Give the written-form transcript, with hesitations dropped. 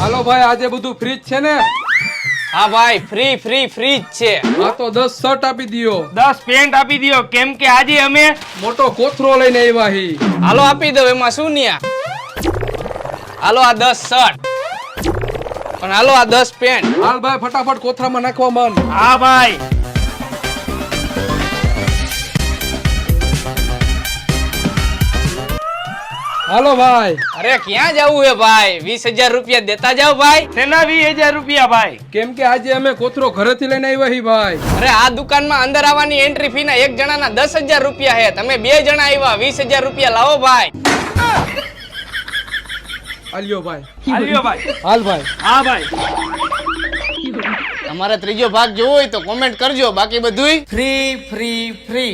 હાલો ભાઈ, આજે બધું ફ્રી જ છે ને? હા ભાઈ, ફ્રી જ છે. હા તો 10 શર્ટ આપી દિયો. 10 પેન્ટ આપી દ્યો, કેમ કે આજે અમે મોટો કોથરો લઈને આવ્યા હી. હાલો આપી દો, એમાં શું ન્યા. હાલો આ 10 શર્ટ પણ હાલો આ 10 પેન્ટ. હાલ ભાઈ, ફટાફટ કોથરામાં નાખવા માંડ. હા ભાઈ. હાલો ભાઈ. અરે ક્યાં જવું હે ભાઈ? 20,000 રૂપિયા દેતા જાવ ભાઈ. તેના 20,000 રૂપિયા ભાઈ. કેમ કે આજે અમે કોથરો ઘરેથી લઈને આવ્યા હી ભાઈ. અરે આ દુકાનમાં અંદર આવવાની એન્ટ્રી ફી ના એક જણાના 10,000 રૂપિયા હે. તમે 2 જણા આવ્યા, 20,000 રૂપિયા લાવો ભાઈ. હાલ્યો ભાઈ. હાલ્યો ભાઈ. હાલ ભાઈ. હા ભાઈ. તમારે ત્રીજો ભાગ જોવો હોય તો કોમેન્ટ કરજો, બાકી બધુંય ફ્રી.